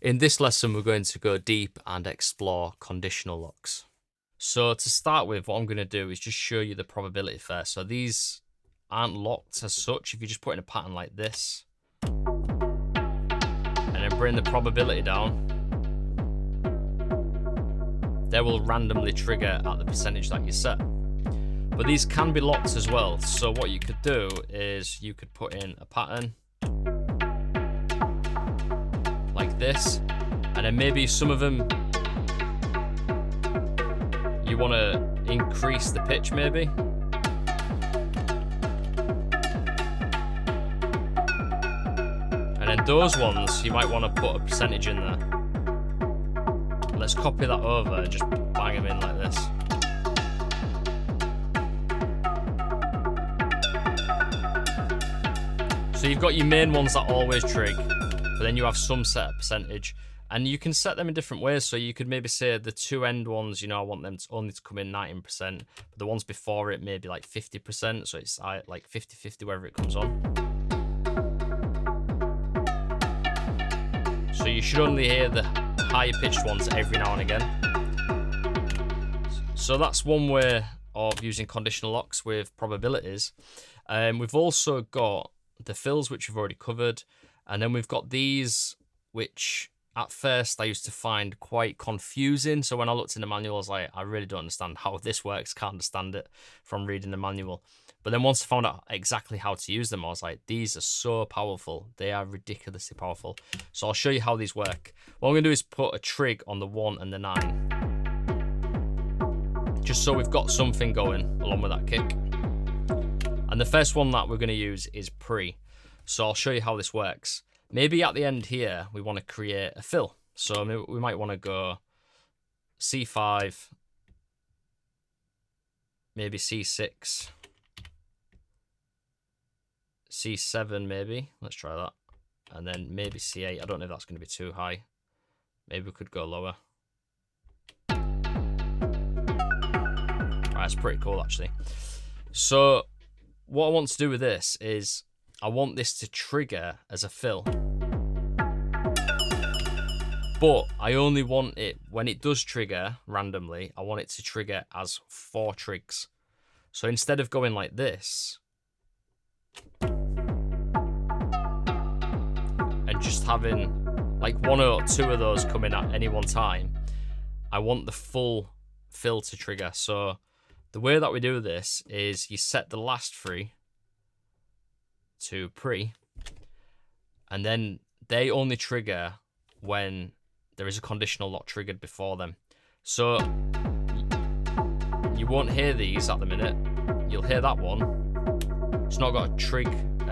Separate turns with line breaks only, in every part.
In this lesson, we're going to go deep and explore conditional locks. So to start with, what I'm going to do is just show you the probability first. So these aren't locked as such. If you just put in a pattern like this, and then bring the probability down, they will randomly trigger at the percentage that you set. But these can be locked as well. So what you could do is you could put in a pattern like this, and then maybe some of them you want to increase the pitch maybe. And then those ones you might want to put a percentage in there. Let's copy that over and just bang them in like this. So you've got your main ones that always trig, but then you have some set percentage, and you can set them in different ways. So you could maybe say the two end ones, I want them only to come in 19%, but the ones before it maybe like 50%, so it's like 50-50 wherever it comes on. So you should only hear the higher pitched ones every now and again. So that's one way of using conditional locks with probabilities. We've also got the fills, which we've already covered, and then we've got these, which at first I used to find quite confusing. So when I looked in the manual, I was like, I really don't understand how this works, can't understand it from reading the manual. But then once I found out exactly how to use them, I was like, these are so powerful. They are ridiculously powerfpowerful. So I'll show you how these work. What I'm going to do is put a trig on the 1 and the 9, just so we've got something going along with that kick. And the first one that we're going to use is pre. So I'll show you how this works. Maybe at the end here, we want to create a fill. So maybe we might want to go C5, maybe C6, C7 maybe. Let's try that. And then maybe C8. I don't know if that's going to be too high. Maybe we could go lower. Alright, that's pretty cool actually. So what I want to do with this is I want this to trigger as a fill. But I only want it, when it does trigger randomly, I want it to trigger as 4 trigs. So instead of going like this, and just having like 1 or 2 of those coming at any one time, I want the full fill to trigger. So the way that we do this is you set the last 3 to pre, and then they only trigger when there is a conditional lock triggered before them. So you won't hear these at the minute. You'll hear that one. It's not got a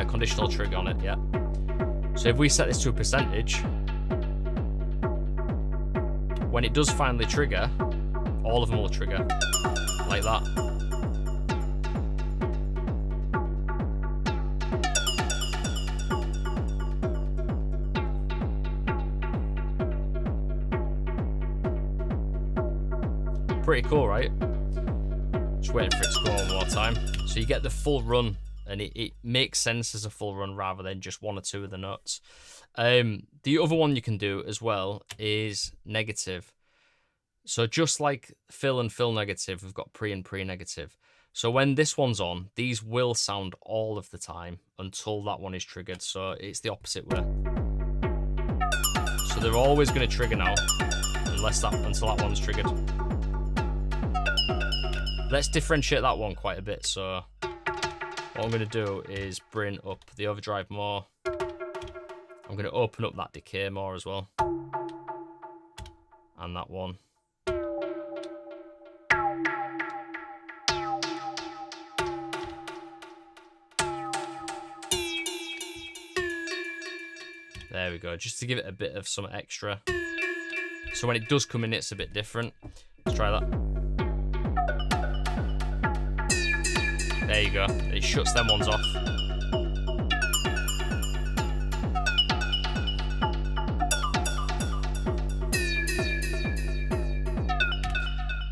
conditional trig on it yet. So if we set this to a percentage, when it does finally trigger, all of them will trigger like that. Pretty cool, right? Just waiting for it to go one more time. So you get the full run, and it makes sense as a full run rather than just 1 or 2 of the notes. The other one you can do as well is negative. So just like fill and fill negative, we've got pre and pre negative. So when this one's on, these will sound all of the time until that one is triggered. So it's the opposite way. So they're always going to trigger now until that one's triggered. Let's differentiate that one quite a bit. So what I'm going to do is bring up the overdrive more. I'm going to open up that decay more as well. And that one. There we go, just to give it a bit of some extra. So when it does come in, it's a bit different. Let's try that. There you go, it shuts them ones off.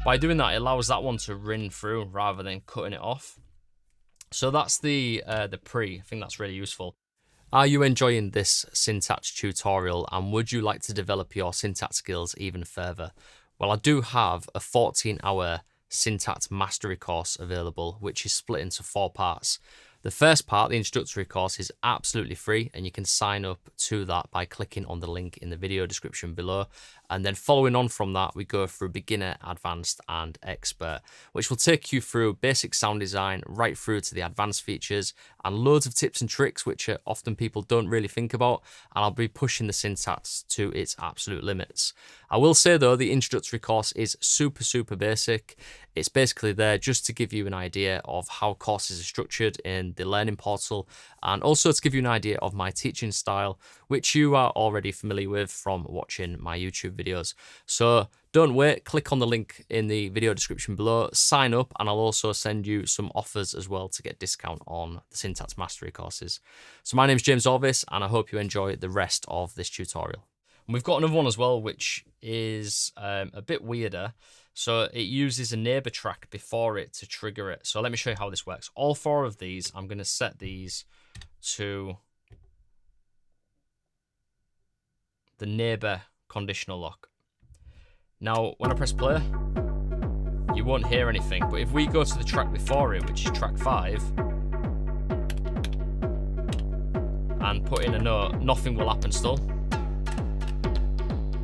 By doing that, it allows that one to ring through rather than cutting it off. So that's the pre. I think that's really useful. Are you enjoying this Syntakt tutorial, and would you like to develop your Syntakt skills even further? Well, I do have a 14-hour Syntakt Mastery Course available, which is split into 4 parts. The first part, the introductory course, is absolutely free, and you can sign up to that by clicking on the link in the video description below. And then following on from that, we go through beginner, advanced, and expert, which will take you through basic sound design right through to the advanced features and loads of tips and tricks, which often people don't really think about. And I'll be pushing the Syntakt to its absolute limits. I will say though, the introductory course is super basic. It's basically there just to give you an idea of how courses are structured in the learning portal, and also to give you an idea of my teaching style, which you are already familiar with from watching my YouTube videos. So don't wait, click on the link in the video description below, sign up, and I'll also send you some offers as well to get discount on the Syntakt Mastery courses. So my name is James Orvis, and I hope you enjoy the rest of this tutorial. And we've got another one as well, which is a bit weirder. So it uses a neighbor track before it to trigger it. So let me show you how this works. All 4 of these, I'm going to set these to the neighbor conditional lock. Now, when I press play, you won't hear anything. But if we go to the track before it, which is track 5, and put in a note, nothing will happen still.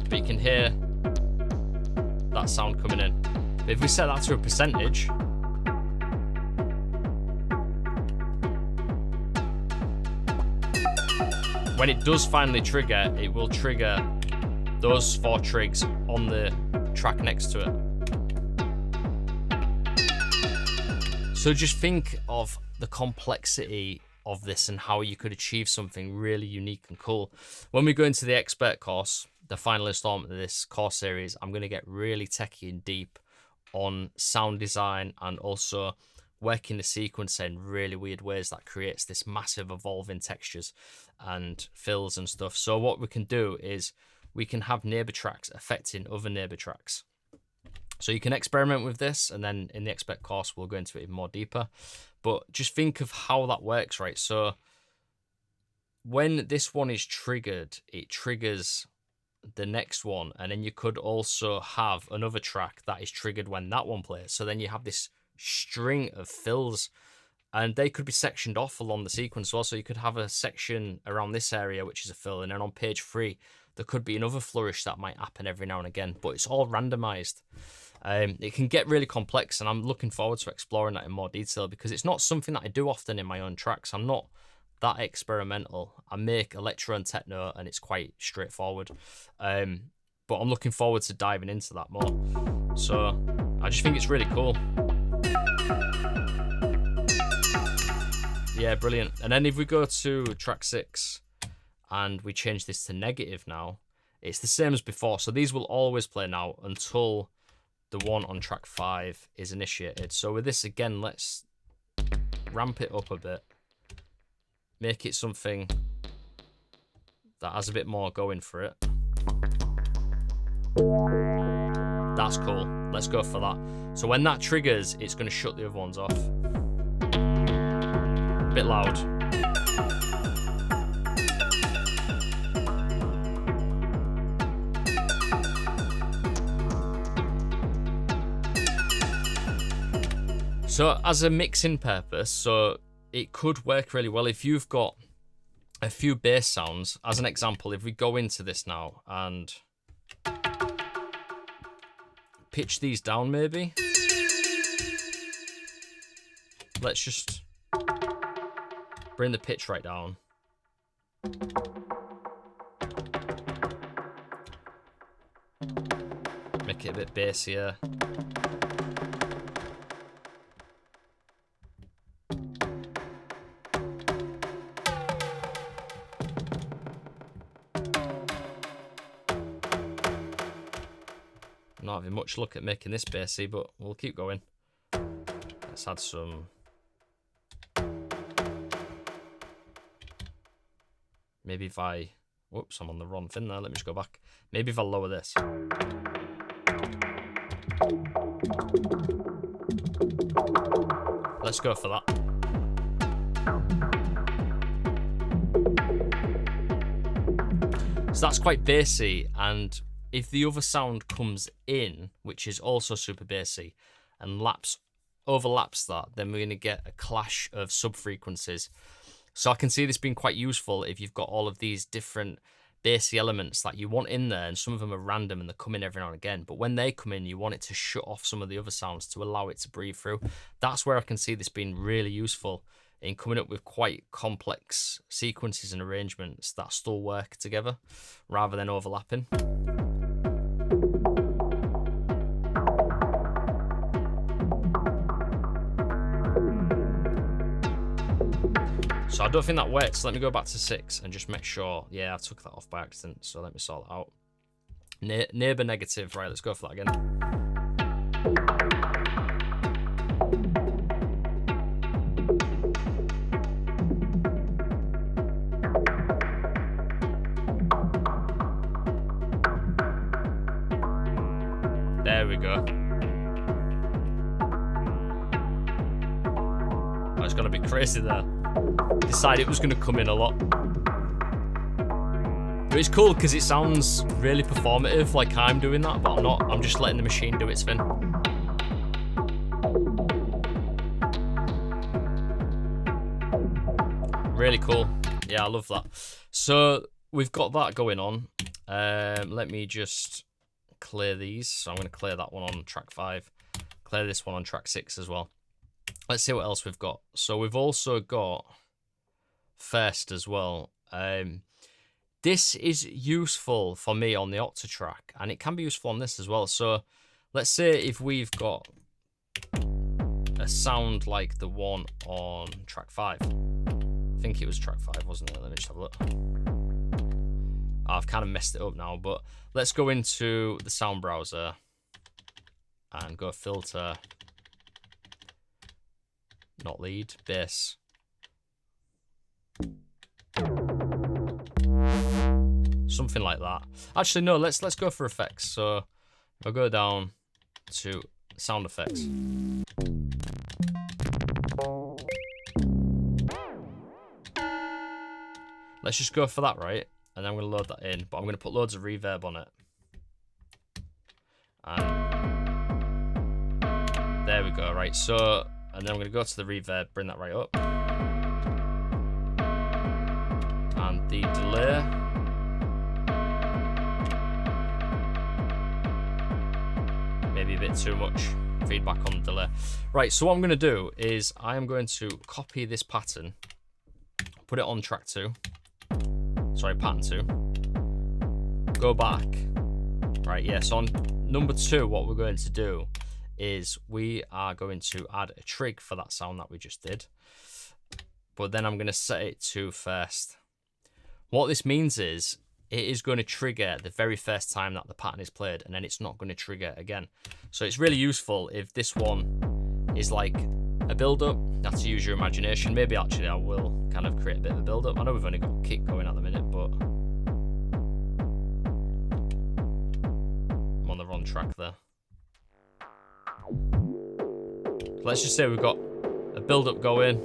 But you can hear that sound coming in. But if we set that to a percentage, when it does finally trigger, it will trigger those 4 trigs on the track next to it. So just think of the complexity of this and how you could achieve something really unique and cool. When we go into the expert course, the final installment of this course series, I'm going to get really techie and deep on sound design and also working the sequence in really weird ways that creates this massive evolving textures and fills and stuff. So what we can do is we can have neighbor tracks affecting other neighbor tracks. So you can experiment with this, and then in the expert course we'll go into it even more deeper. But just think of how that works, right? So when this one is triggered, it triggers the next one, and then you could also have another track that is triggered when that one plays. So then you have this string of fills, and they could be sectioned off along the sequence also. You could have a section around this area which is a fill, and then on page 3 there could be another flourish that might happen every now and again, but it's all randomized. It can get really complex, and I'm looking forward to exploring that in more detail because it's not something that I do often in my own tracks. I'm not that experimental. I make electro and techno, and it's quite straightforward. But I'm looking forward to diving into that more. So I just think it's really cool. Yeah, brilliant. And then if we go to track 6 and we change this to negative now, it's the same as before. So these will always play now until the one on track 5 is initiated. So with this again, let's ramp it up a bit. Make it something that has a bit more going for it. That's cool. Let's go for that. So when that triggers, it's going to shut the other ones off. A bit loud. So as a mixing purpose, so it could work really well if you've got a few bass sounds. As an example, if we go into this now and pitch these down maybe. Let's just bring the pitch right down. Make it a bit bassier. Not having much luck at making this bassy, but we'll keep going. Let's add some. Maybe if I, whoops, I'm on the wrong thing there. Let me just go back. Maybe if I lower this. Let's go for that. So that's quite bassy, and if the other sound comes in, which is also super bassy, and overlaps that, then we're going to get a clash of sub-frequencies. So I can see this being quite useful if you've got all of these different bassy elements that you want in there, and some of them are random and they come in every now and again, but when they come in, you want it to shut off some of the other sounds to allow it to breathe through. That's where I can see this being really useful in coming up with quite complex sequences and arrangements that still work together rather than overlapping. So I don't think that works. Let me go back to 6 and just make sure. Yeah, I took that off by accident, so let me sort that out. Neighbor negative. Right, let's go for that again. There we go. Oh, it's gonna be crazy there. Decided it was gonna come in a lot. But it's cool because it sounds really performative, like I'm doing that, but I'm not. I'm just letting the machine do its thing. Really cool. Yeah, I love that. So we've got that going on. Let me just clear these. So I'm going to clear that one on track 5. Clear this one on track 6 as well. Let's see what else we've got. So we've also got First as well. This is useful for me on the Octa track, and it can be useful on this as well. So let's say if we've got a sound like the one on track 5. I think it was track 5, wasn't it? Let me just have a look. I've kind of messed it up now, but let's go into the sound browser and go filter, not lead, bass. Something like that. Actually, no, let's go for effects. So if I go down to sound effects. Let's just go for that, right? And then I'm going to load that in, but I'm going to put loads of reverb on it. And there we go, right? So, and then I'm going to go to the reverb, bring that right up. And the delay. Maybe a bit too much feedback on the delay. Right, so what I'm going to do is I am going to copy this pattern, put it on track 2. Sorry, pattern 2. Go back. Right, yes, yeah, so on number 2, what we're going to do is we are going to add a trig for that sound that we just did. But then I'm going to set it to first. What this means is it is going to trigger the very first time that the pattern is played, and then it's not going to trigger again. So it's really useful if this one is like a build-up. You have to use your imagination. Maybe actually I will kind of create a bit of a build-up. I know we've only got kick going at the minute, but I'm on the wrong track there. Let's just say we've got a build-up going,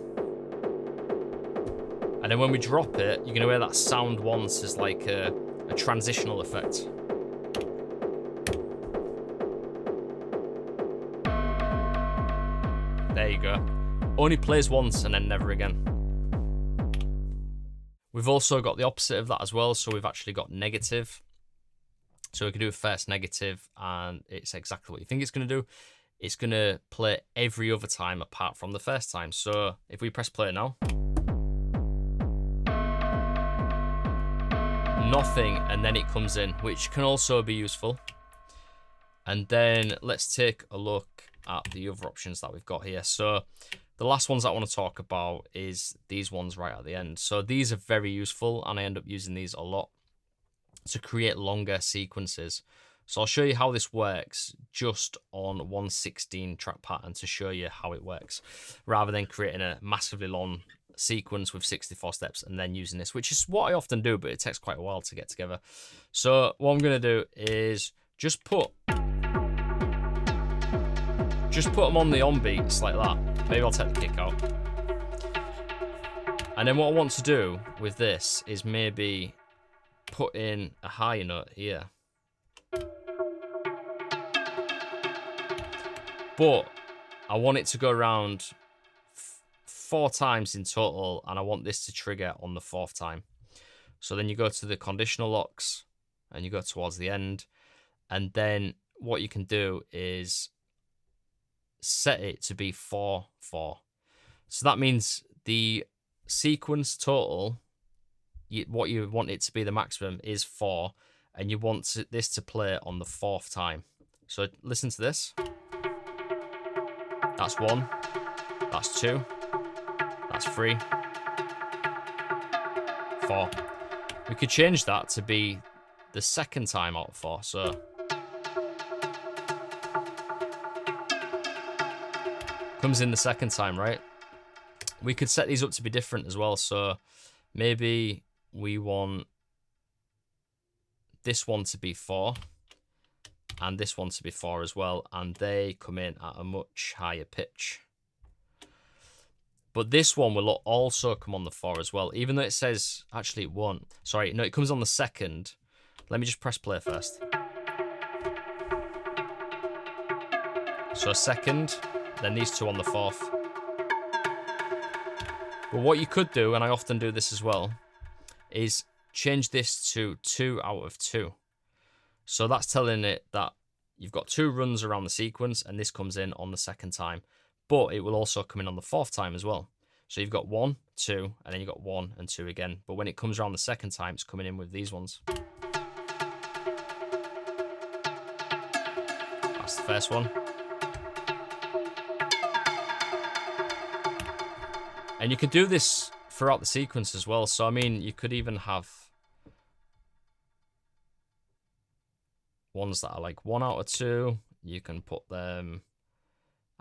and then when we drop it, you're going to hear that sound once as like a transitional effect. There you go. Only plays once and then never again. We've also got the opposite of that as well, so we've actually got negative. So we can do a first negative, and it's exactly what you think it's going to do. It's going to play every other time apart from the first time. So if we press play now, nothing, and then it comes in, which can also be useful. And then let's take a look at the other options that we've got here. So the last ones I want to talk about is these ones right at the end. So these are very useful, and I end up using these a lot to create longer sequences. So I'll show you how this works just on 1/16 track pattern to show you how it works, rather than creating a massively long sequence with 64 steps and then using this, which is what I often do, but it takes quite a while to get together. So what I'm going to do is just put them on the on beats like that. Maybe I'll take the kick out. And then what I want to do with this is maybe put in a higher note here. But I want it to go around 4 times in total, and I want this to trigger on the 4th time. So then you go to the conditional locks, and you go towards the end, and then what you can do is set it to be 4/4. So that means the sequence total, what you want it to be the maximum is 4, and you want this to play on the 4th time. So listen to this. That's 1, that's 2, that's 3, 4. We could change that to be the 2nd time out of 4. So comes in the 2nd time, right? We could set these up to be different as well. So maybe we want this one to be 4 and this one to be 4 as well, and they come in at a much higher pitch. But this one will also come on the 4 as well, even though it says, actually it won't. Sorry, no, it comes on the 2nd. Let me just press play first. So 2nd, then these 2 on the 4th. But what you could do, and I often do this as well, is change this to 2 out of 2. So that's telling it that you've got 2 runs around the sequence, and this comes in on the 2nd time. But it will also come in on the 4th time as well. So you've got 1, 2, and then you've got 1 and 2 again. But when it comes around the 2nd time, it's coming in with these ones. That's the first one. And you could do this throughout the sequence as well. So, I mean, you could even have ones that are like 1 out of 2. You can put them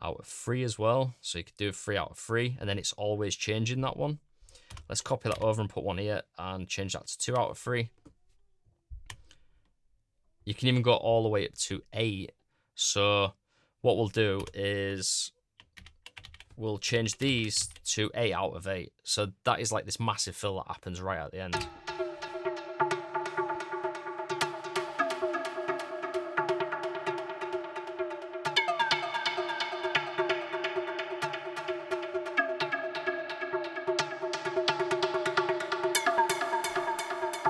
out of 3 as well. So you could do 3 out of 3, and then it's always changing that one. Let's copy that over and put one here and change that to 2 out of 3. You can even go all the way up to 8. So what we'll do is we'll change these to 8 out of 8. So that is like this massive fill that happens right at the end.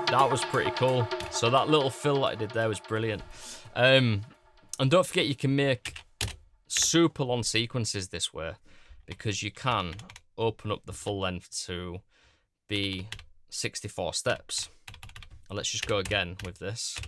That was pretty cool. So that little fill that I did there was brilliant. And don't forget, you can make super long sequences this way, because you can open up the full length to be 64 steps. And let's just go again with this.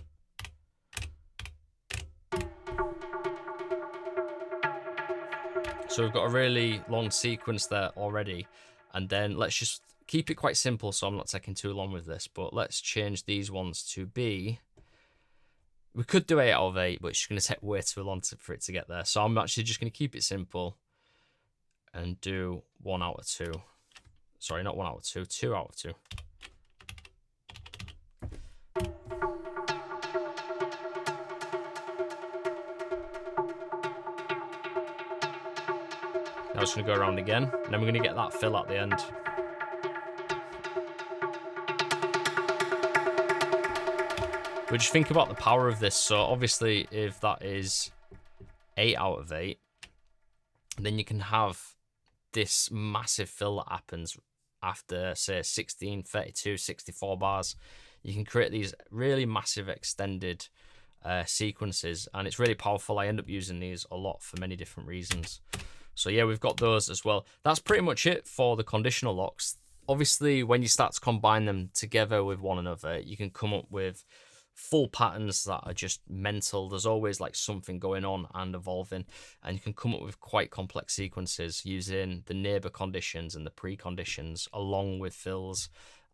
So we've got a really long sequence there already. And then let's just keep it quite simple, so I'm not taking too long with this, but let's change these ones to be... We could do 8 out of 8, but it's going to take way too long for it to get there. So I'm actually just going to keep it simple and do 1 out of 2. Sorry, not 1 out of 2, 2 out of 2. Now it's going to go around again, and then we're going to get that fill at the end. But just think about the power of this. So obviously, if that is 8 out of 8, then you can have this massive fill that happens after, say, 16, 32, 64 bars. You can create these really massive extended sequences, and it's really powerful. I end up using these a lot for many different reasons. So yeah, we've got those as well. That's pretty much it for the conditional locks. Obviously, when you start to combine them together with one another, you can come up with full patterns that are just mental. There's always like something going on and evolving, and you can come up with quite complex sequences using the neighbor conditions and the preconditions, along with fills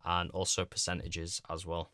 and also percentages as well.